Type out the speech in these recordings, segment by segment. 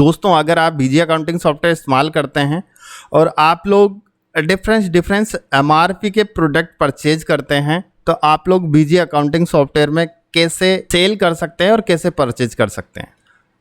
दोस्तों, अगर आप बीजी अकाउंटिंग सॉफ्टवेयर इस्तेमाल करते हैं और आप लोग डिफरेंस एमआरपी के प्रोडक्ट परचेज करते हैं, तो आप लोग बीजी अकाउंटिंग सॉफ्टवेयर में कैसे सेल कर सकते हैं और कैसे परचेज कर सकते हैं।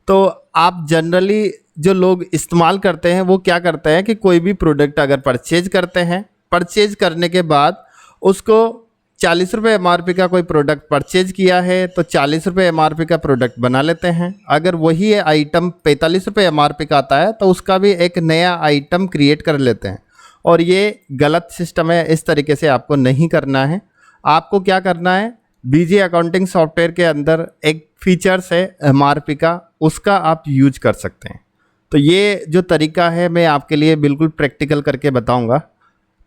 तो आप जनरली जो लोग इस्तेमाल करते हैं वो क्या करते हैं कि कोई भी प्रोडक्ट अगर परचेज करते हैं, परचेज करने के बाद उसको 40 रुपये एमआरपी का कोई प्रोडक्ट परचेज किया है तो 40 रुपये एमआरपी का प्रोडक्ट बना लेते हैं। अगर वही आइटम 45 रुपये एमआरपी का आता है तो उसका भी एक नया आइटम क्रिएट कर लेते हैं, और ये गलत सिस्टम है। इस तरीके से आपको नहीं करना है। आपको क्या करना है, बीजी अकाउंटिंग सॉफ्टवेयर के अंदर एक फीचर्स है एमआरपी का, उसका आप यूज कर सकते हैं। तो ये जो तरीका है मैं आपके लिए बिल्कुल प्रैक्टिकल करके बताऊंगा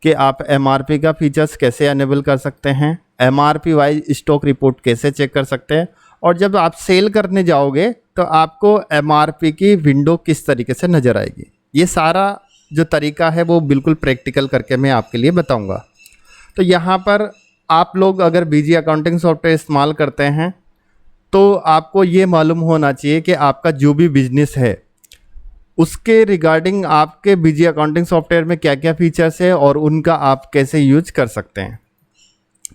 कि आप एमआरपी का फीचर्स कैसे अनेबल कर सकते हैं, एमआरपी वाइज स्टॉक रिपोर्ट कैसे चेक कर सकते हैं, और जब आप सेल करने जाओगे तो आपको एमआरपी की विंडो किस तरीके से नज़र आएगी। ये सारा जो तरीका है वो बिल्कुल प्रैक्टिकल करके मैं आपके लिए बताऊंगा। तो यहाँ पर आप लोग अगर बीजी अकाउंटिंग सॉफ्टवेयर इस्तेमाल करते हैं तो आपको ये मालूम होना चाहिए कि आपका जो भी बिजनेस है उसके रिगार्डिंग आपके बीजी अकाउंटिंग सॉफ्टवेयर में क्या क्या फीचर्स है और उनका आप कैसे यूज कर सकते हैं।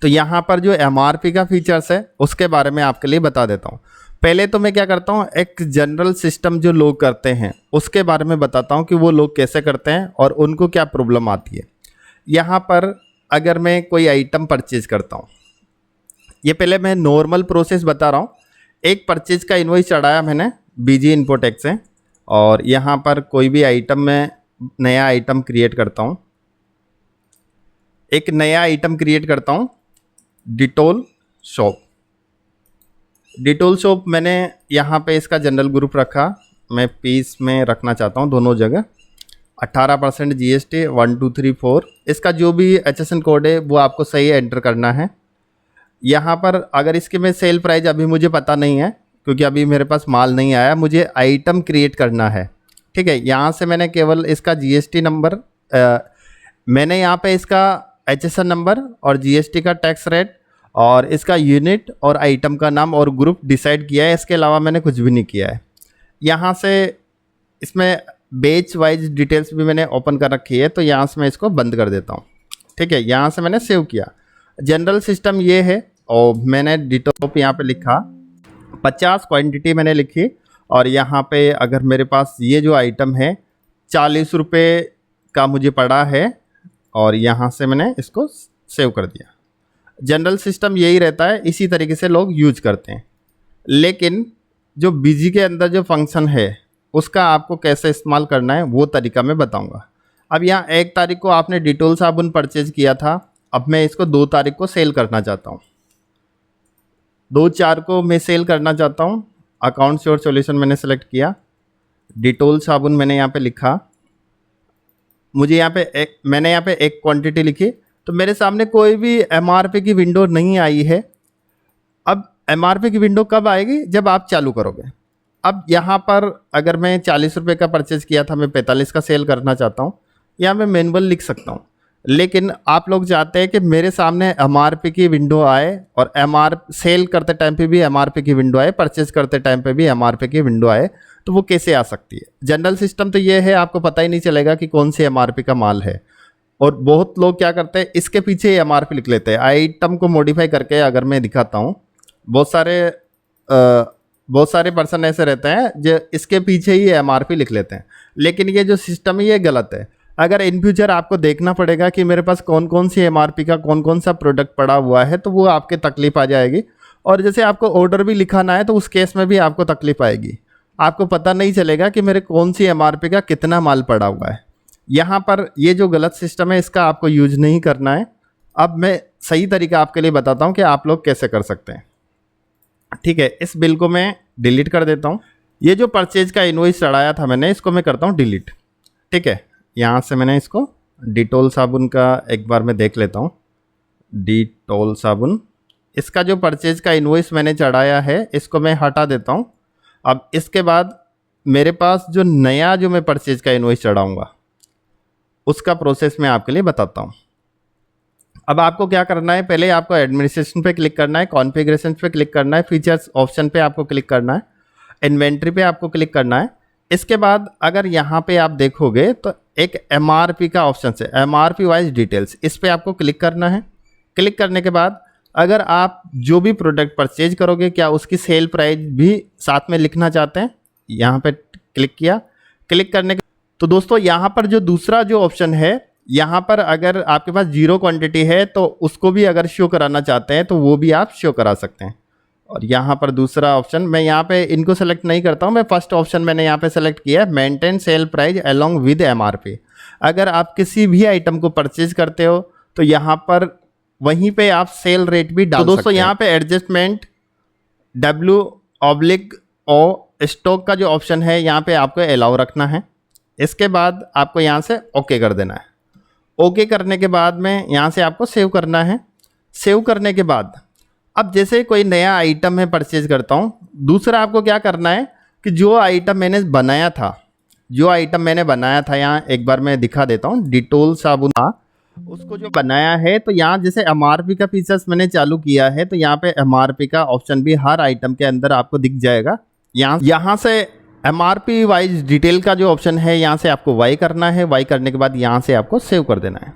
तो यहाँ पर जो एमआरपी का फीचर्स है उसके बारे में आपके लिए बता देता हूँ। पहले तो मैं क्या करता हूँ, एक जनरल सिस्टम जो लोग करते हैं उसके बारे में बताता हूँ कि वो लोग कैसे करते हैं और उनको क्या प्रॉब्लम आती है। यहाँ पर अगर मैं कोई आइटम परचेज करता हूँ, ये पहले मैं नॉर्मल प्रोसेस बता रहा हूँ। एक परचेज का इनवॉइस चढ़ाया मैंने बीजी इन्फोटेक से, और यहाँ पर कोई भी आइटम में नया आइटम क्रिएट करता हूँ। एक नया आइटम क्रिएट करता हूँ, डिटोल शॉप। डिटोल शॉप मैंने यहाँ पे इसका जनरल ग्रुप रखा, मैं पीस में रखना चाहता हूँ दोनों जगह। 18% जीएसटी 1234, इसका जो भी HSN कोड है वो आपको सही एंटर करना है। यहाँ पर अगर इसके में सेल प्राइस अभी मुझे पता नहीं है क्योंकि अभी मेरे पास माल नहीं आया, मुझे आइटम क्रिएट करना है। ठीक है, यहाँ से मैंने केवल इसका जीएसटी नंबर, मैंने यहाँ पे इसका HSN नंबर और जीएसटी का टैक्स रेट और इसका यूनिट और आइटम का नाम और ग्रुप डिसाइड किया है। इसके अलावा मैंने कुछ भी नहीं किया है। यहाँ से इसमें बेच वाइज डिटेल्स भी मैंने ओपन कर रखी है, तो यहाँ से मैं इसको बंद कर देता हूँ। ठीक है, यहाँ से मैंने सेव किया। जनरल सिस्टम ये है, और मैंने डिटोप यहाँ पे लिखा, 50 क्वांटिटी मैंने लिखी, और यहाँ पे अगर मेरे पास ये जो आइटम है 40 रुपये का मुझे पड़ा है, और यहाँ से मैंने इसको सेव कर दिया। जनरल सिस्टम यही रहता है, इसी तरीके से लोग यूज करते हैं। लेकिन जो बीजी के अंदर जो फंक्शन है उसका आपको कैसे इस्तेमाल करना है वो तरीका मैं बताऊंगा। अब यहाँ 1 तारीख को आपने डिटोल साबुन परचेज किया था, अब मैं इसको 2 तारीख को सेल करना चाहता हूँ, 2/4 को मैं सेल करना चाहता हूँ। अकाउंट श्योर सॉल्यूशन मैंने सेलेक्ट किया, डिटोल साबुन मैंने यहाँ पे लिखा, मुझे यहाँ पे मैंने यहाँ पे 1 क्वांटिटी लिखी, तो मेरे सामने कोई भी एमआरपी की विंडो नहीं आई है। अब एमआरपी की विंडो कब आएगी, जब आप चालू करोगे। अब यहाँ पर अगर मैं 40 रुपये का परचेज किया था, मैं 45 का सेल करना चाहता हूँ, यहाँ मैं मैनुअल लिख सकता हूँ। लेकिन आप लोग चाहते हैं कि मेरे सामने एमआरपी की विंडो आए, और सेल करते टाइम पे भी एमआरपी की विंडो आए, परचेज करते टाइम पे भी एमआरपी की विंडो आए। तो वो कैसे आ सकती है? जनरल सिस्टम तो ये है, आपको पता ही नहीं चलेगा कि कौन सी एमआरपी का माल है। और बहुत लोग क्या करते हैं, इसके पीछे एमआरपी लिख लेते हैं। आइटम को मॉडिफाई करके अगर मैं दिखाता हूँ, बहुत सारे पर्सन ऐसे रहते हैं जो इसके पीछे ही एमआरपी लिख लेते हैं। लेकिन ये जो सिस्टम है ये गलत है। अगर इन फ्यूचर आपको देखना पड़ेगा कि मेरे पास कौन कौन सी एमआरपी का कौन कौन सा प्रोडक्ट पड़ा हुआ है, तो वो आपके तकलीफ आ जाएगी। और जैसे आपको ऑर्डर भी लिखाना है तो उस केस में भी आपको तकलीफ आएगी, आपको पता नहीं चलेगा कि मेरे कौन सी एमआरपी का कितना माल पड़ा हुआ है। यहाँ पर ये जो गलत सिस्टम है इसका आपको यूज नहीं करना है। अब मैं सही तरीका आपके लिए बताता हूँ कि आप लोग कैसे कर सकते हैं। ठीक है, इस बिल को मैं डिलीट कर देता हूँ। ये जो परचेज का इनवॉइस चढ़ाया था मैंने, इसको मैं करता हूँ डिलीट। ठीक है, यहाँ से मैंने इसको डिटोल साबुन का एक बार मैं देख लेता हूँ। डिटोल साबुन, इसका जो परचेज का इनवॉइस मैंने चढ़ाया है इसको मैं हटा देता हूँ। अब इसके बाद मेरे पास जो नया जो मैं परचेज का इनवॉइस चढ़ाऊँगा उसका प्रोसेस मैं आपके लिए बताता हूँ। अब आपको क्या करना है, पहले आपको एडमिनिस्ट्रेशन पे क्लिक करना है, कॉन्फ़िगरेशन पे क्लिक करना है, फीचर्स ऑप्शन पे आपको क्लिक करना है, इन्वेंट्री पे आपको क्लिक करना है। इसके बाद अगर यहाँ पे आप देखोगे तो एक MRP का ऑप्शन है, MRP वाइज डिटेल्स, इस पे आपको क्लिक करना है। क्लिक करने के बाद अगर आप जो भी प्रोडक्ट परचेज करोगे क्या उसकी सेल प्राइस भी साथ में लिखना चाहते हैं, यहाँ पे क्लिक किया। क्लिक करने के तो दोस्तों यहाँ पर जो दूसरा जो ऑप्शन है, यहाँ पर अगर आपके पास 0 क्वांटिटी है तो उसको भी अगर शो कराना चाहते हैं तो वो भी आप शो करा सकते हैं। और यहाँ पर दूसरा ऑप्शन, मैं यहाँ पे इनको सेलेक्ट नहीं करता हूँ, मैं फर्स्ट ऑप्शन मैंने यहाँ पे सेलेक्ट किया है, maintain sale price along with MRP। अगर आप किसी भी आइटम को परचेज करते हो तो यहाँ पर वहीं पे आप सेल रेट भी डाल सकते हैं। तो दोस्तों यहाँ पे एडजस्टमेंट W/O स्टॉक का जो ऑप्शन है यहाँ पे आपको अलाउ रखना है। इसके बाद आपको यहाँ से ओके कर देना है। ओके करने के बाद में यहाँ से आपको सेव करना है। सेव करने के बाद अब जैसे कोई नया आइटम मैं परचेज करता हूँ, दूसरा आपको क्या करना है कि जो आइटम मैंने बनाया था, यहाँ एक बार मैं दिखा देता हूँ, डिटोल साबुन, उसको जो बनाया है तो यहाँ जैसे MRP का फीचर्स मैंने चालू किया है तो यहाँ पे MRP का ऑप्शन भी हर आइटम के अंदर आपको दिख जाएगा। यहाँ से MRP वाइज डिटेल का जो ऑप्शन है यहाँ से आपको वाई करना है। वाई करने के बाद यहाँ से आपको सेव कर देना है।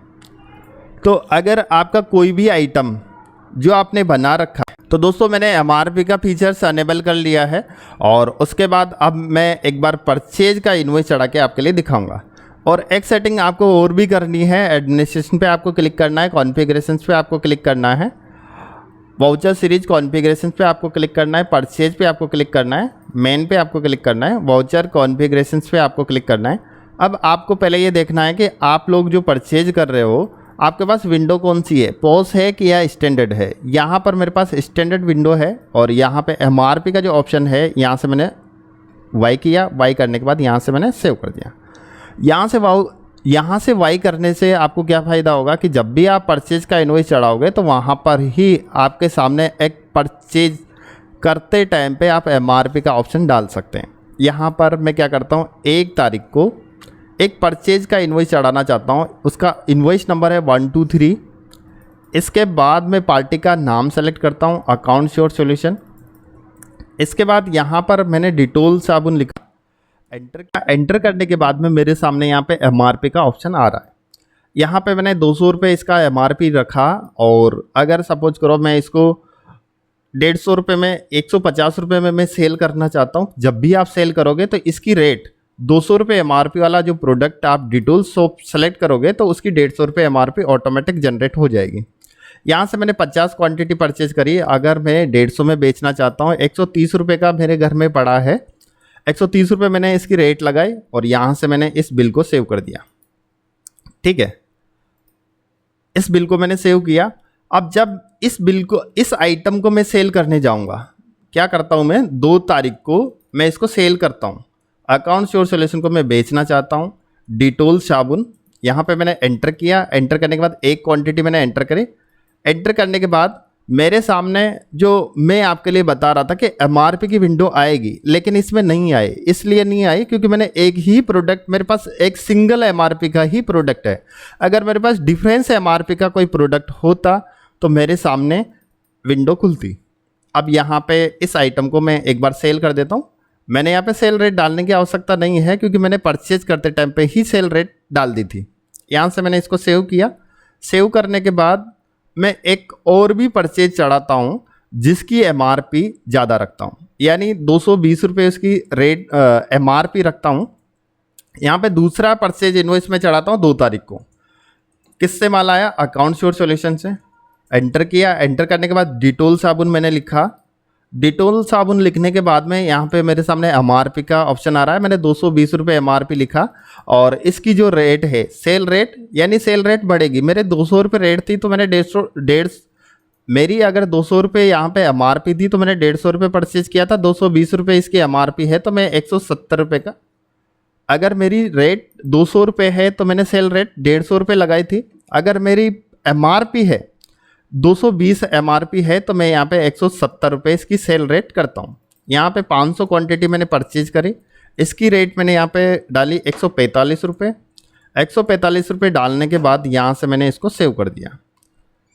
तो अगर आपका कोई भी आइटम जो आपने बना रखा है तो दोस्तों मैंने MRP का फीचर्स अनेबल कर लिया है और उसके बाद अब मैं एक बार परचेज का इनवॉइस चढ़ा के आपके लिए दिखाऊंगा। और एक सेटिंग आपको और भी करनी है, एडमिनिस्ट्रेशन पे आपको क्लिक करना है, कॉन्फ़िगरेशंस पे आपको क्लिक करना है, वाउचर सीरीज कॉन्फ़िगरेशंस पे आपको क्लिक करना है, परचेज पे आपको क्लिक करना है, मेन पे आपको क्लिक करना है, वाउचर कॉन्फ़िगरेशंस पे आपको क्लिक करना है। अब आपको पहले ये देखना है कि आप लोग जो परचेज कर रहे हो आपके पास विंडो कौन सी है, पॉज है कि या स्टैंडर्ड है। यहाँ पर मेरे पास स्टैंडर्ड विंडो है और यहाँ पे MRP का जो ऑप्शन है यहाँ से मैंने वाई किया। वाई करने के बाद यहाँ से मैंने सेव कर दिया। यहाँ से वाई करने से आपको क्या फ़ायदा होगा कि जब भी आप परचेज का इनवॉइस चढ़ाओगे तो वहाँ पर ही आपके सामने एक परचेज करते टाइम पे आप MRP का ऑप्शन डाल सकते हैं। यहाँ पर मैं क्या करता हूँ, 1 तारीख को एक परचेज का इनवॉइस चढ़ाना चाहता हूँ, उसका इनवॉइस नंबर है 123। इसके बाद मैं पार्टी का नाम सेलेक्ट करता हूँ, अकाउंट श्योर सॉल्यूशन। इसके बाद यहाँ पर मैंने डिटोल साबुन लिखा, एंटर करने के बाद में मेरे सामने यहाँ पे MRP का ऑप्शन आ रहा है। यहाँ पे मैंने 200 रुपये इसका MRP रखा और अगर सपोज करो मैं इसको 150 रुपये में, 150 रुपये में मैं सेल करना चाहता हूँ। जब भी आप सेल करोगे तो इसकी रेट 200 रुपये MRP वाला जो प्रोडक्ट आप डिटोल सोप सेलेक्ट करोगे तो उसकी 150 रुपये MRP ऑटोमेटिक जनरेट हो जाएगी। यहाँ से मैंने 50 क्वांटिटी परचेज करी। अगर मैं 150 में बेचना चाहता हूँ, 130 रुपये का मेरे घर में पड़ा है, 130 रुपये मैंने इसकी रेट लगाई और यहाँ से मैंने इस बिल को सेव कर दिया। ठीक है, इस बिल को मैंने सेव किया। अब जब इस आइटम को मैं सेल करने जाऊँगा, क्या करता हूँ मैं, 2 तारीख को मैं इसको सेल करता हूँ। अकाउंट श्योर सॉल्यूशन को मैं बेचना चाहता हूँ, डिटोल साबुन, यहाँ पे मैंने एंटर किया। एंटर करने के बाद एक क्वांटिटी मैंने एंटर करी। एंटर करने के बाद मेरे सामने जो मैं आपके लिए बता रहा था कि MRP की विंडो आएगी, लेकिन इसमें नहीं आई। इसलिए नहीं आई क्योंकि मैंने एक ही प्रोडक्ट, मेरे पास एक सिंगल MRP का ही प्रोडक्ट है। अगर मेरे पास डिफरेंस MRP का कोई प्रोडक्ट होता तो मेरे सामने विंडो खुलती। अब यहाँ पे इस आइटम को मैं एक बार सेल कर देता हूँ। मैंने यहाँ पे सेल रेट डालने की आवश्यकता नहीं है क्योंकि मैंने परचेज करते टाइम पे ही सेल रेट डाल दी थी। यहाँ से मैंने इसको सेव किया। सेव करने के बाद मैं एक और भी परचेज चढ़ाता हूँ जिसकी MRP ज़्यादा रखता हूँ, यानी 220 रुपये उसकी रेट MRP रखता हूँ। यहाँ पे दूसरा परचेज इनवॉइस में चढ़ाता हूँ 2 तारीख को। किससे माल आया, अकाउंट श्योर सॉल्यूशन से। एंटर किया। एंटर करने के बाद डिटोल साबुन मैंने लिखा। डिटोल साबुन लिखने के बाद में यहाँ पे मेरे सामने MRP का ऑप्शन आ रहा है। मैंने 220 रुपये MRP लिखा और इसकी जो रेट है सेल रेट, यानी सेल रेट बढ़ेगी। मेरे 200 रुपये रेट थी तो मैंने 150 मेरी अगर 200 रुपये यहाँ पे MRP थी तो मैंने 150 रुपये परचेज किया था। 220 रुपये इसकी MRP है तो मैं 170 रुपये का, अगर मेरी रेट 200 रुपये है तो मैंने सेल रेट 150 रुपये लगाई थी। अगर मेरी MRP है 220 MRP है तो मैं यहाँ पे 170 रुपये इसकी सेल रेट करता हूँ। यहाँ पे 500 क्वांटिटी मैंने परचेज करी, इसकी रेट मैंने यहाँ पे डाली 145 रुपये। 145 रुपये डालने के बाद यहाँ से मैंने इसको सेव कर दिया।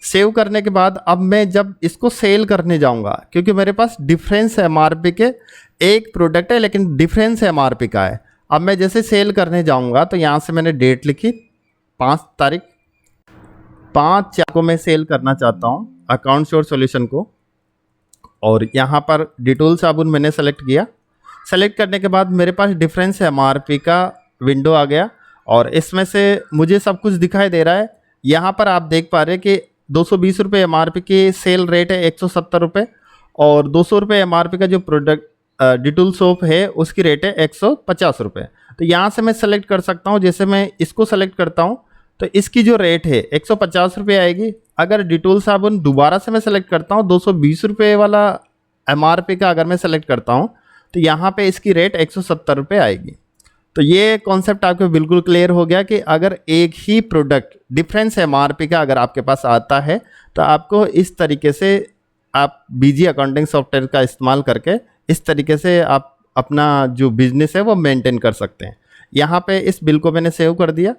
सेव करने के बाद अब मैं जब इसको सेल करने जाऊँगा, क्योंकि मेरे पास डिफरेंस MRP के एक प्रोडक्ट है लेकिन डिफरेंस MRP का है, अब मैं जैसे सेल करने जाऊंगा तो यहाँ से मैंने डेट लिखी 5 तारीख, 5/4 को मैं सेल करना चाहता हूँ अकाउंट श्योर सॉल्यूशन को। और यहाँ पर डिटोल साबुन मैंने सेलेक्ट किया। सेलेक्ट करने के बाद मेरे पास डिफरेंस MRP का विंडो आ गया और इसमें से मुझे सब कुछ दिखाई दे रहा है। यहाँ पर आप देख पा रहे हैं कि 220 रुपये MRP की सेल रेट है, 170 रुपये, और 200 रुपये MRP का जो प्रोडक्ट डिटोल सोप है उसकी रेट है 150 रुपये। तो यहाँ से मैं सेलेक्ट कर सकता हूँ। जैसे मैं इसको सेलेक्ट करता हूँ तो इसकी जो रेट है 150 रुपये आएगी। अगर डिटोल साबुन दोबारा से मैं सेलेक्ट करता हूँ 220 रुपये वाला MRP का अगर मैं सेलेक्ट करता हूँ तो यहाँ पे इसकी रेट 170 रुपये आएगी। तो ये कॉन्सेप्ट आपको बिल्कुल क्लियर हो गया कि अगर एक ही प्रोडक्ट डिफरेंस MRP का अगर आपके पास आता है तो आपको इस तरीके से आप BG अकाउंटिंग सॉफ्टवेयर का इस्तेमाल करके इस तरीके से आप अपना जो बिजनेस है वो मेंटेन कर सकते हैं। यहाँ पे इस बिल को मैंने सेव कर दिया।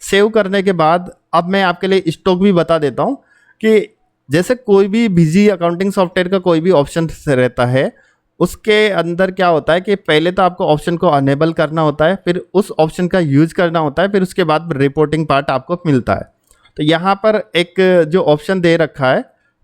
सेव करने के बाद अब मैं आपके लिए स्टॉक भी बता देता हूँ कि जैसे कोई भी BG अकाउंटिंग सॉफ्टवेयर का कोई भी ऑप्शन रहता है उसके अंदर क्या होता है कि पहले तो आपको ऑप्शन को अनेबल करना होता है, फिर उस ऑप्शन का यूज करना होता है, फिर उसके बाद रिपोर्टिंग पार्ट आपको मिलता है। तो यहाँ पर एक जो ऑप्शन दे रखा है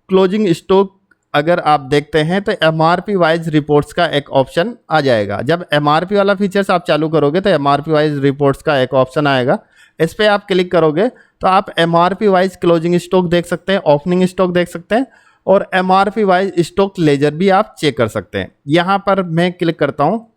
क्लोजिंग स्टॉक, अगर आप देखते हैं तो MRP वाइज रिपोर्ट्स का एक ऑप्शन आ जाएगा। जब MRP वाला फीचर्स आप चालू करोगे तो MRP वाइज रिपोर्ट्स का एक ऑप्शन आएगा। इस पर आप क्लिक करोगे तो आप MRP वाइज क्लोजिंग स्टॉक देख सकते हैं, ओपनिंग स्टॉक देख सकते हैं और MRP वाइज स्टॉक लेजर भी आप चेक कर सकते हैं। यहाँ पर मैं क्लिक करता हूँ,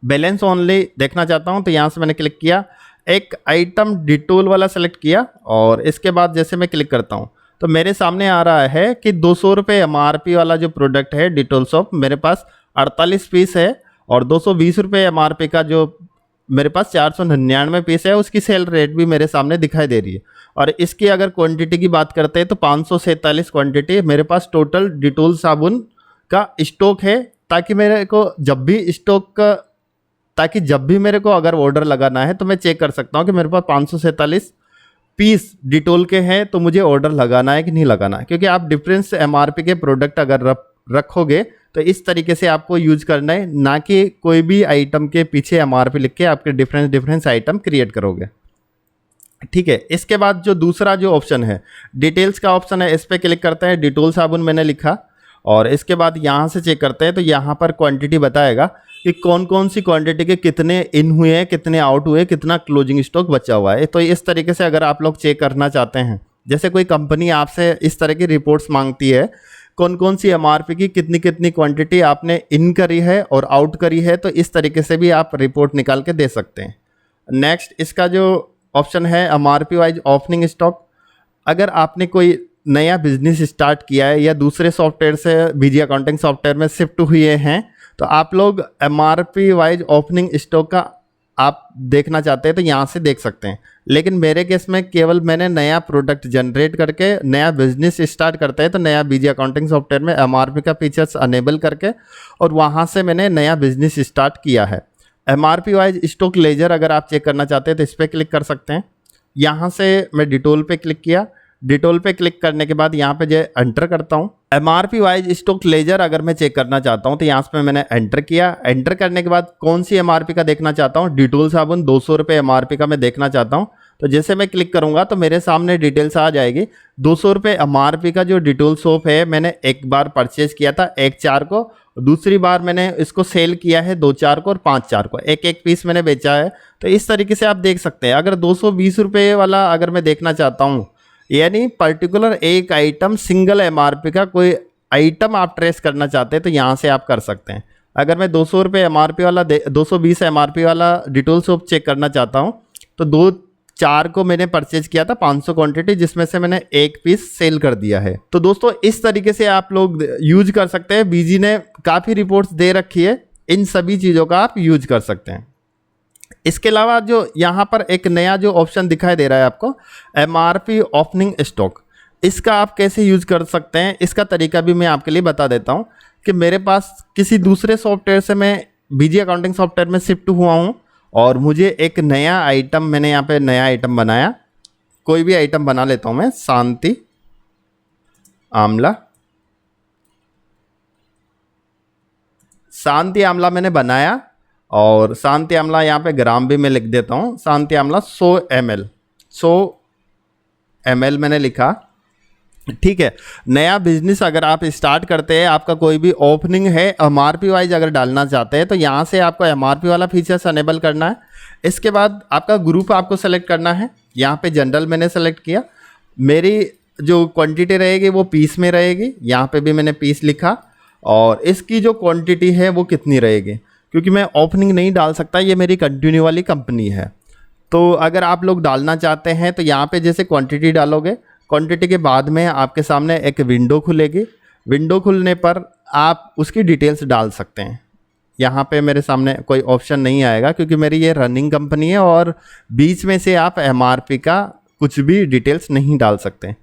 बैलेंस ओनली देखना चाहता हूँ तो यहाँ से मैंने क्लिक किया, एक आइटम डिटोल वाला सेलेक्ट किया और इसके बाद जैसे मैं क्लिक करता हूँ तो मेरे सामने आ रहा है कि 200 रुपये MRP वाला जो प्रोडक्ट है डिटोल सोप मेरे पास 48 पीस है और 220 रुपये MRP का जो मेरे पास 499 पीस है उसकी सेल रेट भी मेरे सामने दिखाई दे रही है। और इसकी अगर क्वांटिटी की बात करते हैं तो 547 क्वांटिटी मेरे पास टोटल डिटोल साबुन का स्टॉक है, ताकि मेरे को जब भी मेरे को अगर ऑर्डर लगाना है तो मैं चेक कर सकता हूँ कि मेरे पास 547 पीस डिटोल के हैं तो मुझे ऑर्डर लगाना है कि नहीं लगाना है। क्योंकि आप डिफरेंस MRP के प्रोडक्ट अगर रखोगे तो इस तरीके से आपको यूज करना है, ना कि कोई भी आइटम के पीछे MRP लिख के आपके डिफरेंस आइटम क्रिएट करोगे। ठीक है, इसके बाद जो दूसरा जो ऑप्शन है डिटेल्स का ऑप्शन है, इस पर क्लिक करते हैं। डिटोल साबुन मैंने लिखा और इसके बाद यहाँ से चेक करते हैं तो यहाँ पर क्वांटिटी बताएगा कि कौन कौन सी क्वांटिटी के कितने इन हुए हैं, कितने आउट हुए, कितना क्लोजिंग स्टॉक बचा हुआ है। तो इस तरीके से अगर आप लोग चेक करना चाहते हैं, जैसे कोई कंपनी आपसे इस तरह की रिपोर्ट्स मांगती है कौन कौन सी MRP की कितनी कितनी क्वांटिटी आपने इन करी है और आउट करी है, तो इस तरीके से भी आप रिपोर्ट निकाल के दे सकते हैं। नेक्स्ट इसका जो ऑप्शन है MRP वाइज ओपनिंग स्टॉक, अगर आपने कोई नया बिजनेस स्टार्ट किया है या दूसरे सॉफ्टवेयर से BG अकाउंटिंग सॉफ्टवेयर में शिफ्ट हुए हैं तो आप लोग MRP वाइज ओपनिंग स्टॉक का आप देखना चाहते हैं तो यहाँ से देख सकते हैं। लेकिन मेरे केस में केवल मैंने नया प्रोडक्ट जनरेट करके नया बिजनेस स्टार्ट करते हैं तो नया BG अकाउंटिंग सॉफ्टवेयर में MRP का फीचर्स अनेबल करके और वहाँ से मैंने नया बिजनेस स्टार्ट किया है। MRP वाइज स्टॉक लेजर अगर आप चेक करना चाहते हैं तो इस पर क्लिक कर सकते हैं। यहाँ से मैं डिटोल पे क्लिक किया, डिटोल पे क्लिक करने के बाद यहाँ पे जो एंटर करता हूँ MRP वाइज स्टॉक लेजर अगर मैं चेक करना चाहता हूँ तो यहाँ पे मैंने एंटर किया। एंटर करने के बाद कौन सी MRP का देखना चाहता हूँ, डिटोल साबुन 200 रुपये MRP का मैं देखना चाहता हूँ। तो जैसे मैं क्लिक करूँगा तो मेरे सामने डिटेल्स आ जाएगी। 200 रुपये MRP का जो डिटोल सोप है मैंने एक बार परचेज किया था 1/4 को, दूसरी बार मैंने इसको सेल किया है 2/4 को और 5/4 को, एक पीस मैंने बेचा है। तो इस तरीके से आप देख सकते हैं। अगर 220 रुपये वाला अगर मैं देखना चाहता हूँ, यानी पर्टिकुलर एक आइटम सिंगल MRP का कोई आइटम आप ट्रेस करना चाहते हैं तो यहाँ से आप कर सकते हैं। अगर मैं 200 रुपये MRP वाला 220 MRP वाला डिटोल सोप चेक करना चाहता हूँ तो 2/4 को मैंने परचेज किया था 500 क्वांटिटी, जिसमें से मैंने एक पीस सेल कर दिया है। तो दोस्तों इस तरीके से आप लोग यूज कर सकते हैं। BG ने काफ़ी रिपोर्ट्स दे रखी है, इन सभी चीज़ों का आप यूज कर सकते हैं। इसके अलावा जो यहाँ पर एक नया जो ऑप्शन दिखाई दे रहा है आपको MRP ओपनिंग स्टॉक, इसका आप कैसे यूज कर सकते हैं इसका तरीका भी मैं आपके लिए बता देता हूँ। कि मेरे पास किसी दूसरे सॉफ्टवेयर से मैं BG अकाउंटिंग सॉफ्टवेयर में शिफ्ट हुआ हूँ और मुझे एक नया आइटम, मैंने यहाँ पे नया आइटम बनाया, कोई भी आइटम बना लेता हूँ मैं, शांति आमला मैंने बनाया और शांति आमला यहाँ पे ग्राम भी मैं लिख देता हूँ। शांति आमला 100 ml मैंने लिखा। ठीक है, नया बिजनेस अगर आप स्टार्ट करते हैं, आपका कोई भी ओपनिंग है, एमआरपी वाइज अगर डालना चाहते हैं तो यहाँ से आपको एमआरपी वाला फीचर्स अनेबल करना है। इसके बाद आपका ग्रुप आपको सेलेक्ट करना है। यहाँ पे जनरल मैंने सेलेक्ट किया। मेरी जो क्वांटिटी रहेगी वो पीस में रहेगी, यहाँ पे भी मैंने पीस लिखा। और इसकी जो क्वांटिटी है वो कितनी रहेगी, क्योंकि मैं ओपनिंग नहीं डाल सकता, ये मेरी कंटिन्यू वाली कंपनी है। तो अगर आप लोग डालना चाहते हैं तो यहाँ पे जैसे क्वांटिटी डालोगे, क्वांटिटी के बाद में आपके सामने एक विंडो खुलेगी। विंडो खुलने पर आप उसकी डिटेल्स डाल सकते हैं। यहाँ पे मेरे सामने कोई ऑप्शन नहीं आएगा क्योंकि मेरी ये रनिंग कंपनी है और बीच में से आप एमआरपी का कुछ भी डिटेल्स नहीं डाल सकते।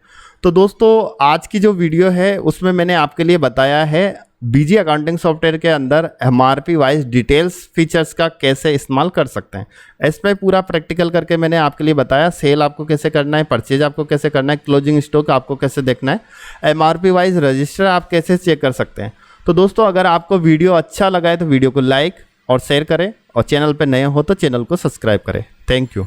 तो दोस्तों आज की जो वीडियो है उसमें मैंने आपके लिए बताया है बीजी अकाउंटिंग सॉफ्टवेयर के अंदर एमआरपी वाइज डिटेल्स फीचर्स का कैसे इस्तेमाल कर सकते हैं। इस पर पूरा प्रैक्टिकल करके मैंने आपके लिए बताया, सेल आपको कैसे करना है, परचेज आपको कैसे करना है, क्लोजिंग स्टॉक आपको कैसे देखना है, एमआरपी वाइज रजिस्टर आप कैसे चेक कर सकते हैं। तो दोस्तों अगर आपको वीडियो अच्छा लगा है तो वीडियो को लाइक और शेयर करें और चैनल पर नए हो तो चैनल को सब्सक्राइब करें। Thank you.